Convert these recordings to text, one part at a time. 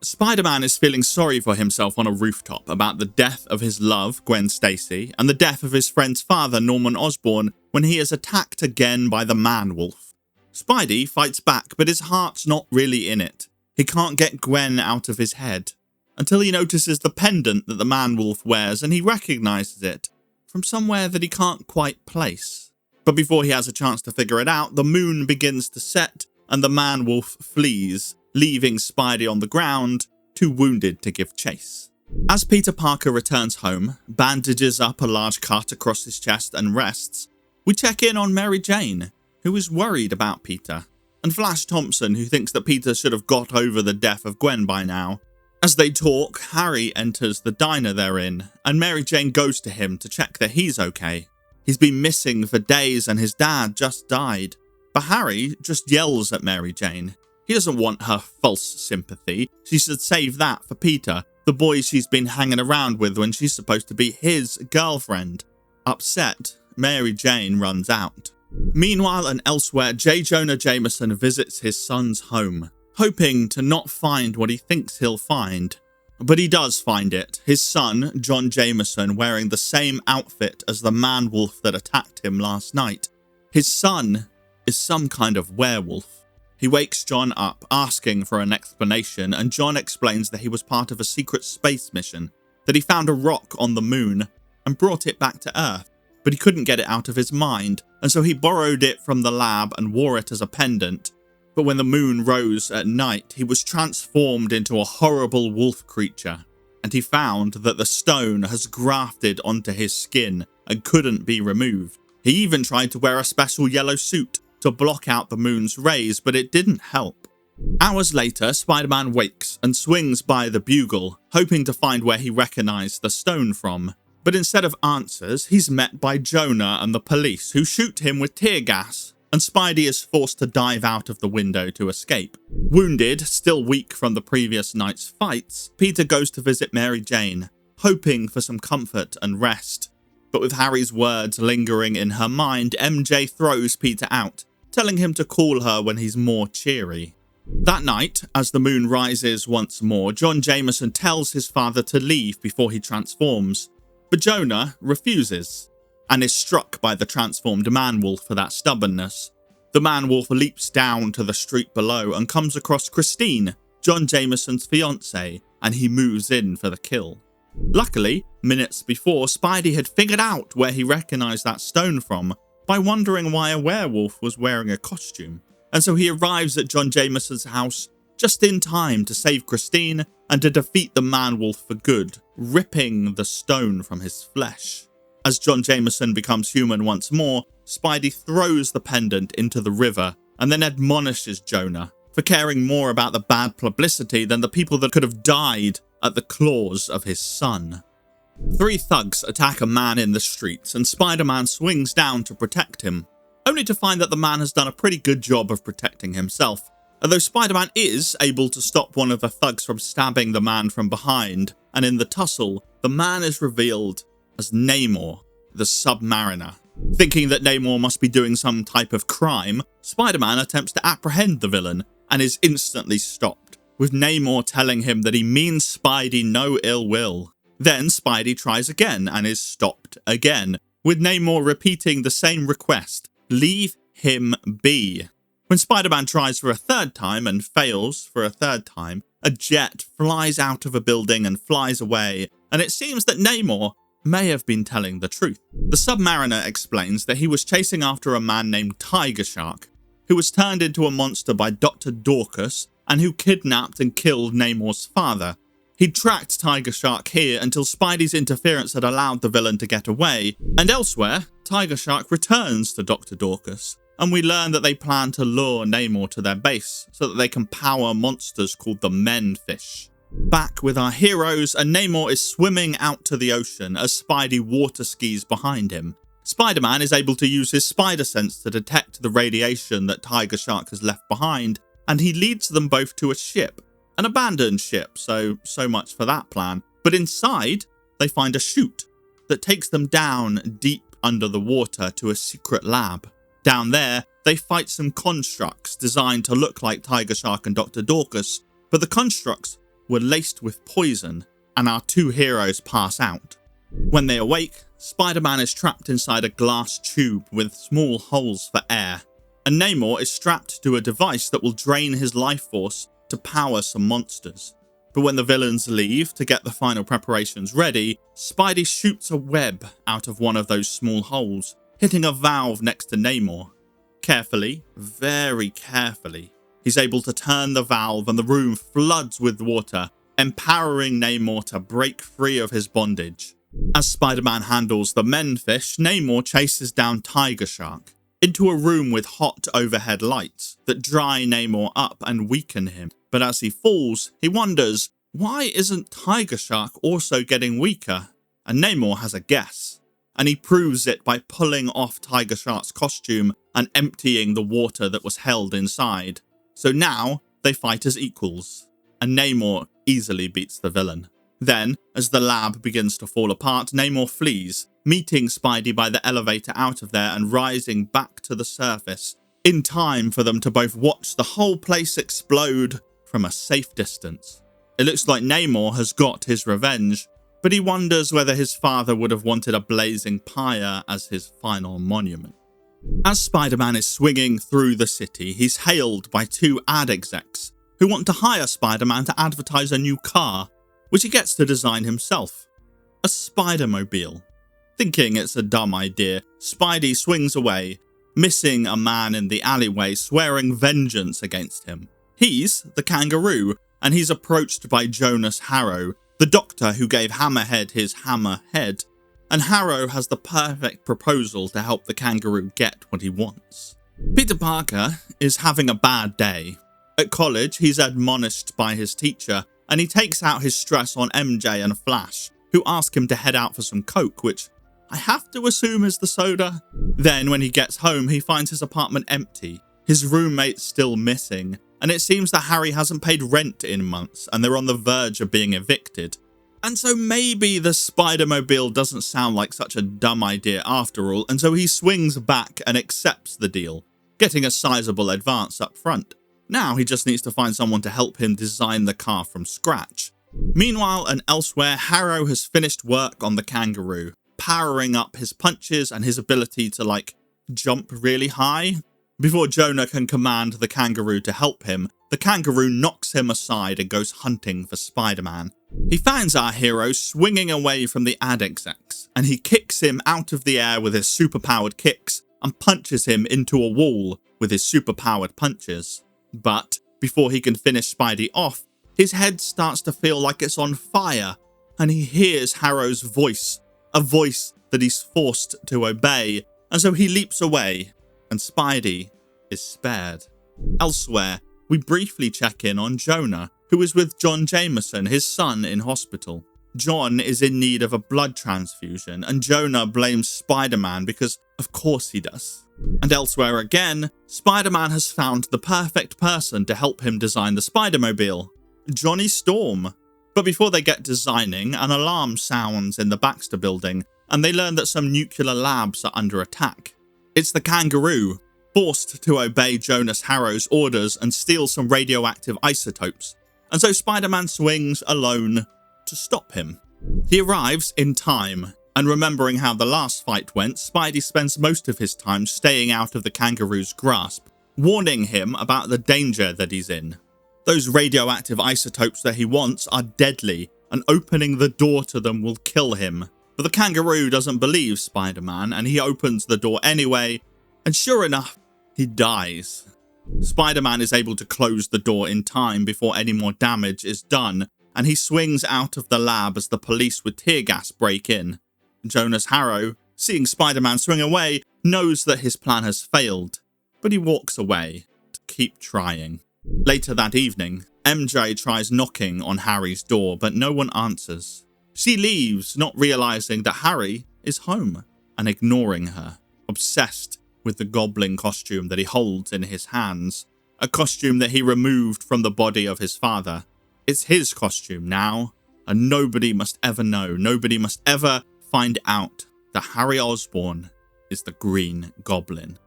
Spider-Man is feeling sorry for himself on a rooftop about the death of his love, Gwen Stacy, and the death of his friend's father, Norman Osborn, when he is attacked again by the Man-Wolf. Spidey fights back, but his heart's not really in it. He can't get Gwen out of his head, until he notices the pendant that the Man-Wolf wears, and he recognizes it from somewhere that he can't quite place. But before he has a chance to figure it out, the moon begins to set, and the Man-Wolf flees, leaving Spidey on the ground, too wounded to give chase. As Peter Parker returns home, bandages up a large cut across his chest and rests, we check in on Mary Jane, who is worried about Peter, and Flash Thompson, who thinks that Peter should have got over the death of Gwen by now. As they talk, Harry enters the diner they're in, and Mary Jane goes to him to check that he's okay. He's been missing for days and his dad just died. But Harry just yells at Mary Jane. He doesn't want her false sympathy. She should save that for Peter, the boy she's been hanging around with when she's supposed to be his girlfriend. Upset, Mary Jane runs out. Meanwhile and elsewhere, J. Jonah Jameson visits his son's home, hoping to not find what he thinks he'll find. But he does find it, his son, John Jameson, wearing the same outfit as the Man-Wolf that attacked him last night. His son is some kind of werewolf. He wakes John up, asking for an explanation, and John explains that he was part of a secret space mission, that he found a rock on the moon and brought it back to Earth, but he couldn't get it out of his mind, and so he borrowed it from the lab and wore it as a pendant. But when the moon rose at night, he was transformed into a horrible wolf creature, and he found that the stone has grafted onto his skin and couldn't be removed. He even tried to wear a special yellow suit to block out the moon's rays, but it didn't help. Hours later, Spider-Man wakes and swings by the bugle, hoping to find where he recognized the stone from. But instead of answers, he's met by Jonah and the police, who shoot him with tear gas, and Spidey is forced to dive out of the window to escape. Wounded, still weak from the previous night's fights, Peter goes to visit Mary Jane, hoping for some comfort and rest. But with Harry's words lingering in her mind, MJ throws Peter out, telling him to call her when he's more cheery. That night, as the moon rises once more, John Jameson tells his father to leave before he transforms, but Jonah refuses, and is struck by the transformed Man-Wolf for that stubbornness. The Man-Wolf leaps down to the street below and comes across Christine, John Jameson's fiancée, and he moves in for the kill. Luckily, minutes before, Spidey had figured out where he recognized that stone from by wondering why a werewolf was wearing a costume, and so he arrives at John Jameson's house just in time to save Christine and to defeat the Man-Wolf for good, ripping the stone from his flesh. As John Jameson becomes human once more, Spidey throws the pendant into the river and then admonishes Jonah for caring more about the bad publicity than the people that could have died at the claws of his son. 3 thugs attack a man in the streets, and Spider-Man swings down to protect him, only to find that the man has done a pretty good job of protecting himself, although Spider-Man is able to stop one of the thugs from stabbing the man from behind, and in the tussle, the man is revealed as Namor, the Submariner. Thinking that Namor must be doing some type of crime, Spider-Man attempts to apprehend the villain, and is instantly stopped, with Namor telling him that he means Spidey no ill will. Then Spidey tries again and is stopped again, with Namor repeating the same request, leave him be. When Spider-Man tries for a third time and fails for a third time, a jet flies out of a building and flies away, and it seems that Namor may have been telling the truth. The Submariner explains that he was chasing after a man named Tiger Shark, who was turned into a monster by Dr. Dorcas and who kidnapped and killed Namor's father. He'd tracked Tiger Shark here until Spidey's interference had allowed the villain to get away, and elsewhere, Tiger Shark returns to Dr. Dorcas, and we learn that they plan to lure Namor to their base so that they can power monsters called the Menfish. Back with our heroes, and Namor is swimming out to the ocean as Spidey water skis behind him. Spider-Man is able to use his spider sense to detect the radiation that Tiger Shark has left behind, and he leads them both to a ship. An abandoned ship, so much for that plan. But inside, they find a chute that takes them down deep under the water to a secret lab. Down there, they fight some constructs designed to look like Tiger Shark and Dr. Dorcas, but the constructs were laced with poison, and our two heroes pass out. When they awake, Spider-Man is trapped inside a glass tube with small holes for air, and Namor is strapped to a device that will drain his life force to power some monsters. But when the villains leave to get the final preparations ready, Spidey shoots a web out of one of those small holes, hitting a valve next to Namor. Carefully, very carefully, he's able to turn the valve and the room floods with water, empowering Namor to break free of his bondage. As Spider-Man handles the menfish, Namor chases down Tiger Shark into a room with hot overhead lights that dry Namor up and weaken him. But as he falls, he wonders, why isn't Tiger Shark also getting weaker? And Namor has a guess, and he proves it by pulling off Tiger Shark's costume and emptying the water that was held inside. So now they fight as equals, and Namor easily beats the villain. Then, as the lab begins to fall apart, Namor flees, meeting Spidey by the elevator out of there and rising back to the surface, in time for them to both watch the whole place explode from a safe distance. It looks like Namor has got his revenge, but he wonders whether his father would have wanted a blazing pyre as his final monument. As Spider-Man is swinging through the city, he's hailed by two ad execs who want to hire Spider-Man to advertise a new car, which he gets to design himself. A Spider-Mobile. Thinking it's a dumb idea, Spidey swings away, missing a man in the alleyway swearing vengeance against him. He's the Kangaroo, and he's approached by Jonas Harrow, the doctor who gave Hammerhead his hammer head, and Harrow has the perfect proposal to help the Kangaroo get what he wants. Peter Parker is having a bad day. At college, he's admonished by his teacher, and he takes out his stress on MJ and Flash, who ask him to head out for some coke, which I have to assume is the soda. Then, when he gets home, he finds his apartment empty, his roommate's still missing, and it seems that Harry hasn't paid rent in months, and they're on the verge of being evicted. And so maybe the Spider-Mobile doesn't sound like such a dumb idea after all, and so he swings back and accepts the deal, getting a sizable advance up front. Now he just needs to find someone to help him design the car from scratch. Meanwhile, and elsewhere, Harrow has finished work on the Kangaroo, powering up his punches and his ability to, jump really high. Before Jonah can command the Kangaroo to help him, the Kangaroo knocks him aside and goes hunting for Spider-Man. He finds our hero swinging away from the ad execs, and he kicks him out of the air with his superpowered kicks and punches him into a wall with his superpowered punches. But before he can finish Spidey off, his head starts to feel like it's on fire, and he hears Harrow's voice, a voice that he's forced to obey, and so he leaps away, and Spidey is spared. Elsewhere, we briefly check in on Jonah, who is with John Jameson, his son, in hospital. John is in need of a blood transfusion, and Jonah blames Spider-Man because of course he does. And elsewhere again, Spider-Man has found the perfect person to help him design the Spider-Mobile, Johnny Storm. But before they get designing, an alarm sounds in the Baxter building, and they learn that some nuclear labs are under attack. It's the Kangaroo, forced to obey Jonas Harrow's orders and steal some radioactive isotopes, and so Spider-Man swings alone to stop him. He arrives in time, and remembering how the last fight went, Spidey spends most of his time staying out of the Kangaroo's grasp, warning him about the danger that he's in. Those radioactive isotopes that he wants are deadly, and opening the door to them will kill him. But the Kangaroo doesn't believe Spider-Man, and he opens the door anyway, and sure enough, he dies. Spider-Man is able to close the door in time before any more damage is done, and he swings out of the lab as the police with tear gas break in. Jonas Harrow, seeing Spider-Man swing away, knows that his plan has failed, but he walks away to keep trying. Later that evening, MJ tries knocking on Harry's door, but no one answers. She leaves, not realizing that Harry is home, and ignoring her, obsessed with the Goblin costume that he holds in his hands, a costume that he removed from the body of his father. It's his costume now, and nobody must ever know, nobody must ever find out that Harry Osborn is the Green Goblin.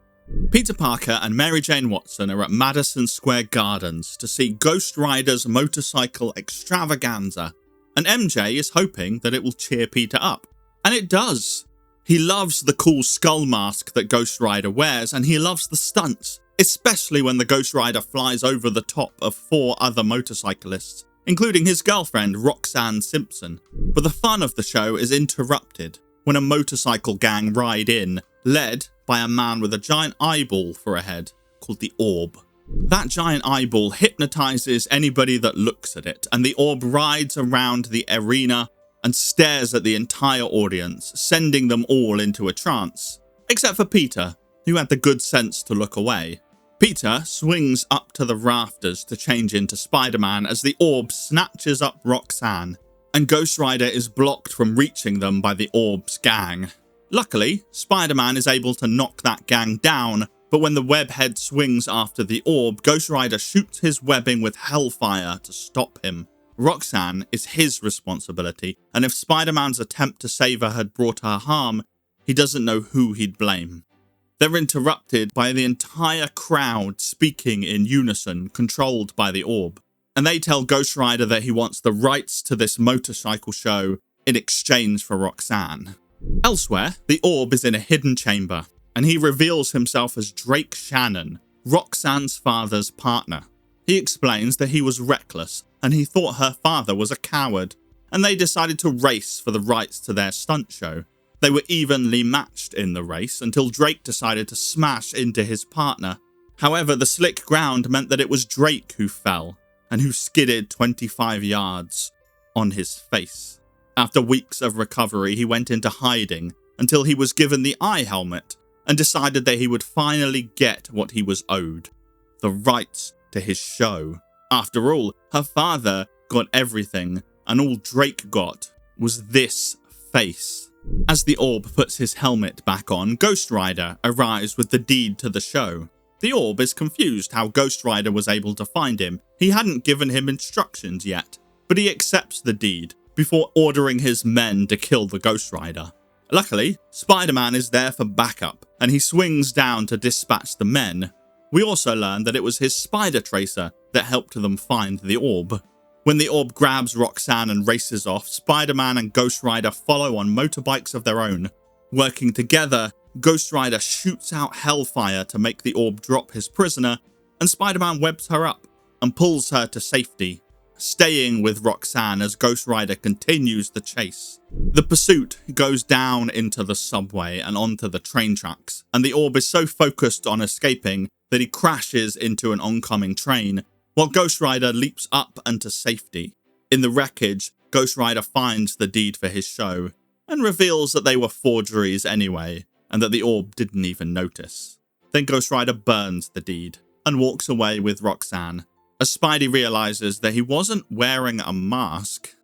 Peter Parker and Mary Jane Watson are at Madison Square Gardens to see Ghost Rider's motorcycle extravaganza, and MJ is hoping that it will cheer Peter up. And it does. He loves the cool skull mask that Ghost Rider wears, and he loves the stunts, especially when the Ghost Rider flies over the top of 4 other motorcyclists, including his girlfriend Roxanne Simpson. But the fun of the show is interrupted when a motorcycle gang ride in, led by a man with a giant eyeball for a head called the Orb. That giant eyeball hypnotizes anybody that looks at it, and the Orb rides around the arena and stares at the entire audience, sending them all into a trance, except for Peter, who had the good sense to look away. Peter swings up to the rafters to change into Spider-Man as the Orb snatches up Roxanne, and Ghost Rider is blocked from reaching them by the Orb's gang. Luckily, Spider-Man is able to knock that gang down, but when the webhead swings after the Orb, Ghost Rider shoots his webbing with hellfire to stop him. Roxanne is his responsibility, and if Spider-Man's attempt to save her had brought her harm, he doesn't know who he'd blame. They're interrupted by the entire crowd speaking in unison, controlled by the Orb, and they tell Ghost Rider that he wants the rights to this motorcycle show in exchange for Roxanne. Elsewhere, the Orb is in a hidden chamber, and he reveals himself as Drake Shannon, Roxanne's father's partner. He explains that he was reckless, and he thought her father was a coward, and they decided to race for the rights to their stunt show. They were evenly matched in the race until Drake decided to smash into his partner. However, the slick ground meant that it was Drake who fell, and who skidded 25 yards on his face. After weeks of recovery, he went into hiding until he was given the eye helmet and decided that he would finally get what he was owed: the rights to his show. After all, her father got everything, and all Drake got was this face. As the Orb puts his helmet back on, Ghost Rider arrives with the deed to the show. The Orb is confused how Ghost Rider was able to find him. He hadn't given him instructions yet, but he accepts the deed before ordering his men to kill the Ghost Rider. Luckily, Spider-Man is there for backup, and he swings down to dispatch the men. We also learn that it was his spider tracer that helped them find the Orb. When the Orb grabs Roxanne and races off, Spider-Man and Ghost Rider follow on motorbikes of their own. Working together, Ghost Rider shoots out hellfire to make the Orb drop his prisoner, and Spider-Man webs her up and pulls her to safety, staying with Roxanne as Ghost Rider continues the chase. The pursuit goes down into the subway and onto the train tracks, and the Orb is so focused on escaping that he crashes into an oncoming train, while Ghost Rider leaps up and to safety. In the wreckage, Ghost Rider finds the deed for his show, and reveals that they were forgeries anyway, and that the Orb didn't even notice. Then Ghost Rider burns the deed, and walks away with Roxanne, as Spidey realizes that he wasn't wearing a mask.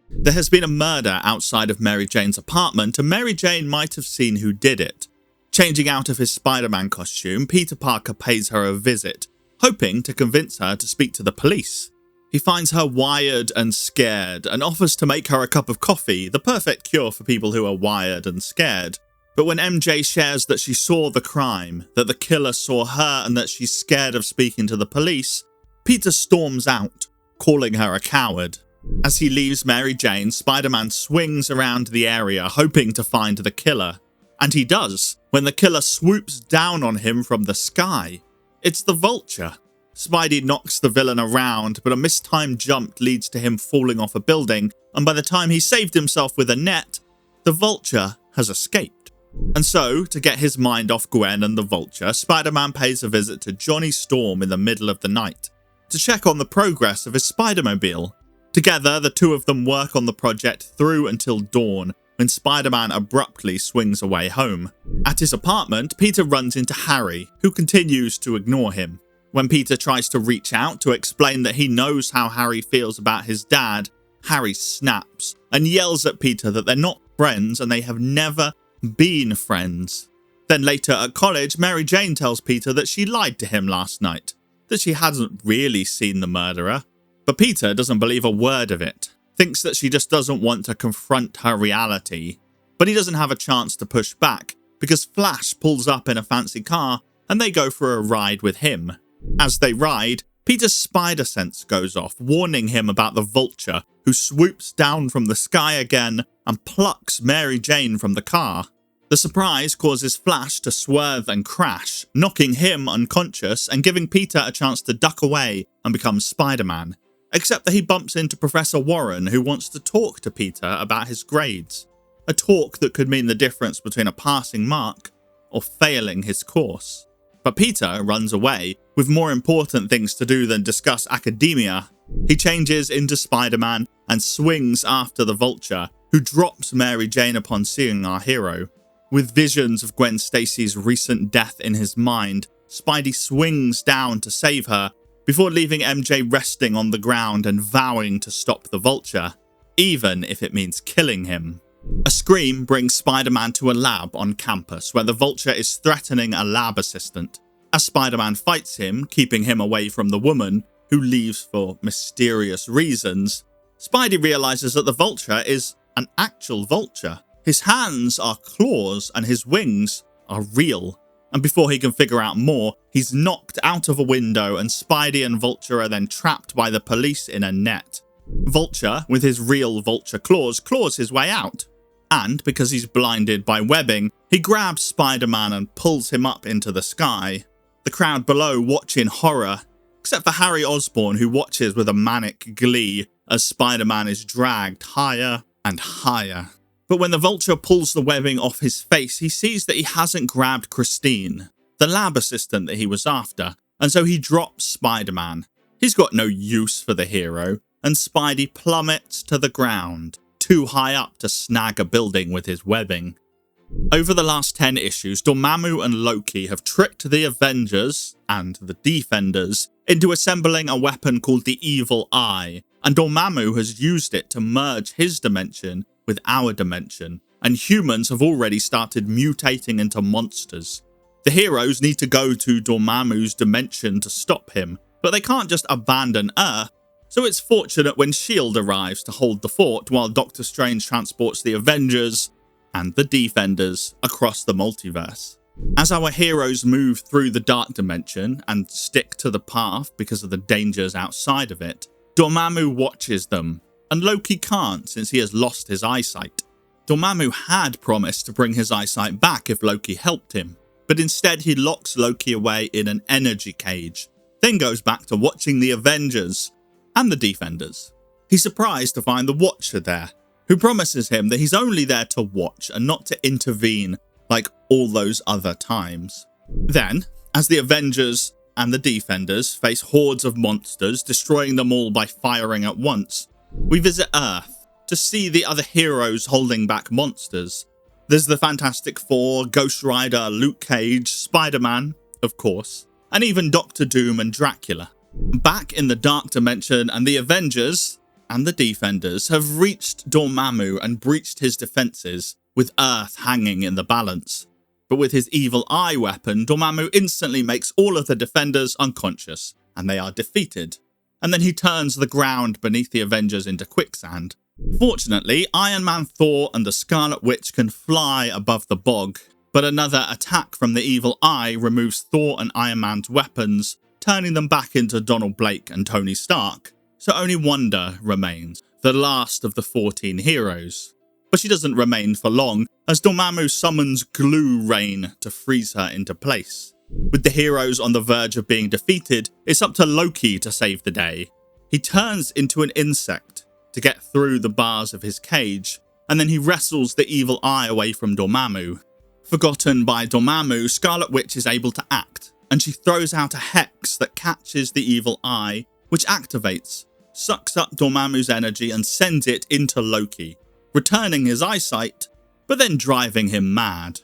There has been a murder outside of Mary Jane's apartment, and Mary Jane might have seen who did it. Changing out of his Spider-Man costume, Peter Parker pays her a visit, hoping to convince her to speak to the police. He finds her wired and scared, and offers to make her a cup of coffee, the perfect cure for people who are wired and scared. But when MJ shares that she saw the crime, that the killer saw her, and that she's scared of speaking to the police, Peter storms out, calling her a coward. As he leaves Mary Jane, Spider-Man swings around the area hoping to find the killer. And he does, when the killer swoops down on him from the sky. It's the Vulture. Spidey knocks the villain around, but a mistimed jump leads to him falling off a building, and by the time he saved himself with a net, the Vulture has escaped. And so, to get his mind off Gwen and the Vulture, Spider-Man pays a visit to Johnny Storm in the middle of the night to check on the progress of his Spider-Mobile. Together, the two of them work on the project through until dawn, when Spider-Man abruptly swings away home. At his apartment, Peter runs into Harry, who continues to ignore him. When Peter tries to reach out to explain that he knows how Harry feels about his dad, Harry snaps and yells at Peter that they're not friends and they have never been friends. Then later at college, Mary Jane tells Peter that she lied to him last night, that she hadn't really seen the murderer. But Peter doesn't believe a word of it, thinks that she just doesn't want to confront her reality. But he doesn't have a chance to push back, because Flash pulls up in a fancy car and they go for a ride with him. As they ride, Peter's spider sense goes off, warning him about the Vulture, who swoops down from the sky again and plucks Mary Jane from the car. The surprise causes Flash to swerve and crash, knocking him unconscious and giving Peter a chance to duck away and become Spider-Man. Except that he bumps into Professor Warren, who wants to talk to Peter about his grades. A talk that could mean the difference between a passing mark or failing his course. But Peter runs away, with more important things to do than discuss academia. He changes into Spider-Man and swings after the Vulture, who drops Mary Jane upon seeing our hero. With visions of Gwen Stacy's recent death in his mind, Spidey swings down to save her, before leaving MJ resting on the ground and vowing to stop the Vulture, even if it means killing him. A scream brings Spider-Man to a lab on campus where the Vulture is threatening a lab assistant. As Spider-Man fights him, keeping him away from the woman, who leaves for mysterious reasons, Spidey realizes that the Vulture is an actual vulture. His hands are claws and his wings are real. And before he can figure out more, he's knocked out of a window and Spidey and Vulture are then trapped by the police in a net. Vulture, with his real vulture claws his way out. And, because he's blinded by webbing, he grabs Spider-Man and pulls him up into the sky. The crowd below watch in horror, except for Harry Osborn, who watches with a manic glee as Spider-Man is dragged higher and higher. But when the Vulture pulls the webbing off his face, he sees that he hasn't grabbed Christine, the lab assistant that he was after, and so he drops Spider-Man. He's got no use for the hero, and Spidey plummets to the ground, too high up to snag a building with his webbing. Over the last 10 issues, Dormammu and Loki have tricked the Avengers, and the Defenders, into assembling a weapon called the Evil Eye, and Dormammu has used it to merge his dimension with our dimension, and humans have already started mutating into monsters. The heroes need to go to Dormammu's dimension to stop him, but they can't just abandon Earth, so it's fortunate when S.H.I.E.L.D. arrives to hold the fort while Doctor Strange transports the Avengers and the Defenders across the multiverse. As our heroes move through the dark dimension and stick to the path because of the dangers outside of it, Dormammu watches them, and Loki can't since he has lost his eyesight. Dormammu had promised to bring his eyesight back if Loki helped him, but instead he locks Loki away in an energy cage, then goes back to watching the Avengers and the Defenders. He's surprised to find the Watcher there, who promises him that he's only there to watch and not to intervene like all those other times. Then, as the Avengers and the Defenders face hordes of monsters, destroying them all by firing at once, we visit Earth to see the other heroes holding back monsters. There's the Fantastic Four, Ghost Rider, Luke Cage, Spider-Man, of course, and even Doctor Doom and Dracula. Back in the Dark Dimension, and the Avengers and the Defenders have reached Dormammu and breached his defenses, with Earth hanging in the balance. But with his evil eye weapon, Dormammu instantly makes all of the Defenders unconscious, and they are defeated. And then he turns the ground beneath the Avengers into quicksand. Fortunately, Iron Man, Thor, and the Scarlet Witch can fly above the bog, but another attack from the evil eye removes Thor and Iron Man's weapons, turning them back into Donald Blake and Tony Stark. So only Wanda remains, the last of the 14 heroes. But she doesn't remain for long, as Dormammu summons glue rain to freeze her into place. With the heroes on the verge of being defeated, it's up to Loki to save the day. He turns into an insect to get through the bars of his cage, and then he wrestles the evil eye away from Dormammu. Forgotten by Dormammu, Scarlet Witch is able to act, and she throws out a hex that catches the evil eye, which activates, sucks up Dormammu's energy and sends it into Loki, returning his eyesight, but then driving him mad.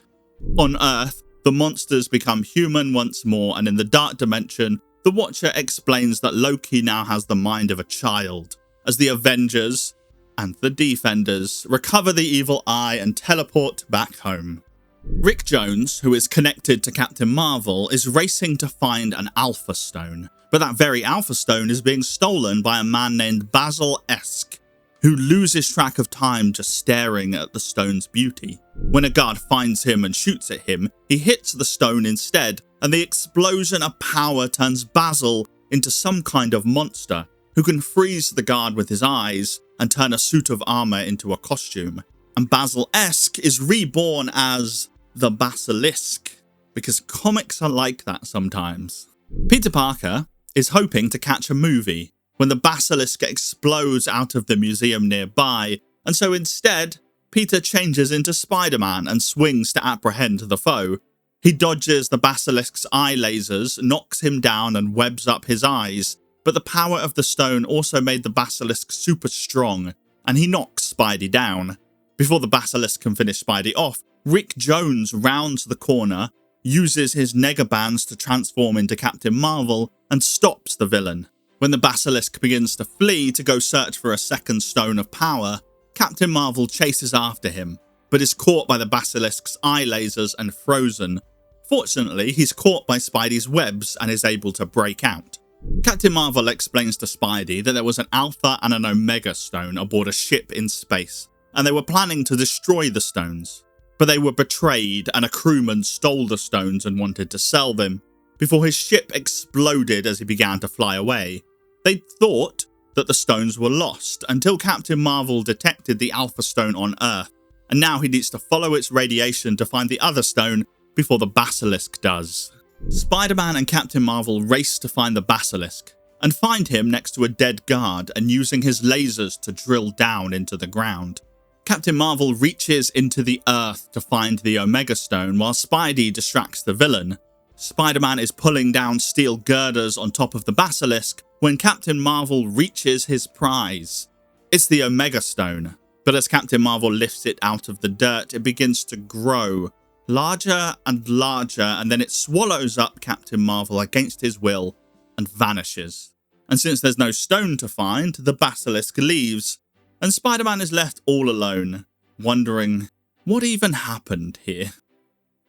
On Earth, the monsters become human once more, and in the Dark Dimension, the Watcher explains that Loki now has the mind of a child, as the Avengers and the Defenders recover the evil eye and teleport back home. Rick Jones, who is connected to Captain Marvel, is racing to find an Alpha Stone, but that very Alpha Stone is being stolen by a man named Basil Esk, who loses track of time just staring at the stone's beauty. When a guard finds him and shoots at him, he hits the stone instead, and the explosion of power turns Basil into some kind of monster who can freeze the guard with his eyes and turn a suit of armor into a costume. And Basil-esque is reborn as the Basilisk, because comics are like that sometimes. Peter Parker is hoping to catch a movie when the Basilisk explodes out of the museum nearby, and so instead, Peter changes into Spider-Man and swings to apprehend the foe. He dodges the Basilisk's eye lasers, knocks him down and webs up his eyes, but the power of the stone also made the Basilisk super strong, and he knocks Spidey down. Before the Basilisk can finish Spidey off, Rick Jones rounds the corner, uses his Negabands to transform into Captain Marvel, and stops the villain. When the Basilisk begins to flee to go search for a second stone of power, Captain Marvel chases after him, but is caught by the Basilisk's eye lasers and frozen. Fortunately, he's caught by Spidey's webs and is able to break out. Captain Marvel explains to Spidey that there was an Alpha and an Omega stone aboard a ship in space, and they were planning to destroy the stones. But they were betrayed, and a crewman stole the stones and wanted to sell them, before his ship exploded as he began to fly away. They thought that the stones were lost, until Captain Marvel detected the Alpha Stone on Earth, and now he needs to follow its radiation to find the other stone before the Basilisk does. Spider-Man and Captain Marvel race to find the Basilisk, and find him next to a dead guard and using his lasers to drill down into the ground. Captain Marvel reaches into the earth to find the Omega Stone while Spidey distracts the villain. Spider-Man is pulling down steel girders on top of the Basilisk when Captain Marvel reaches his prize. It's the Omega Stone, but as Captain Marvel lifts it out of the dirt, it begins to grow, larger and larger, and then it swallows up Captain Marvel against his will and vanishes. And since there's no stone to find, the Basilisk leaves, and Spider-Man is left all alone, wondering what even happened here.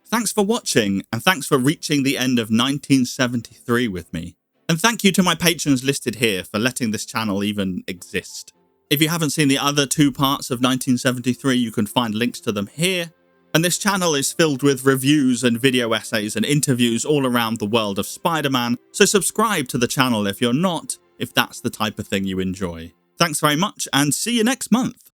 Thanks for watching, and thanks for reaching the end of 1973 with me. And thank you to my patrons listed here for letting this channel even exist. If you haven't seen the other two parts of 1973, you can find links to them here. And this channel is filled with reviews and video essays and interviews all around the world of Spider-Man, so subscribe to the channel if you're not, if that's the type of thing you enjoy. Thanks very much, and see you next month.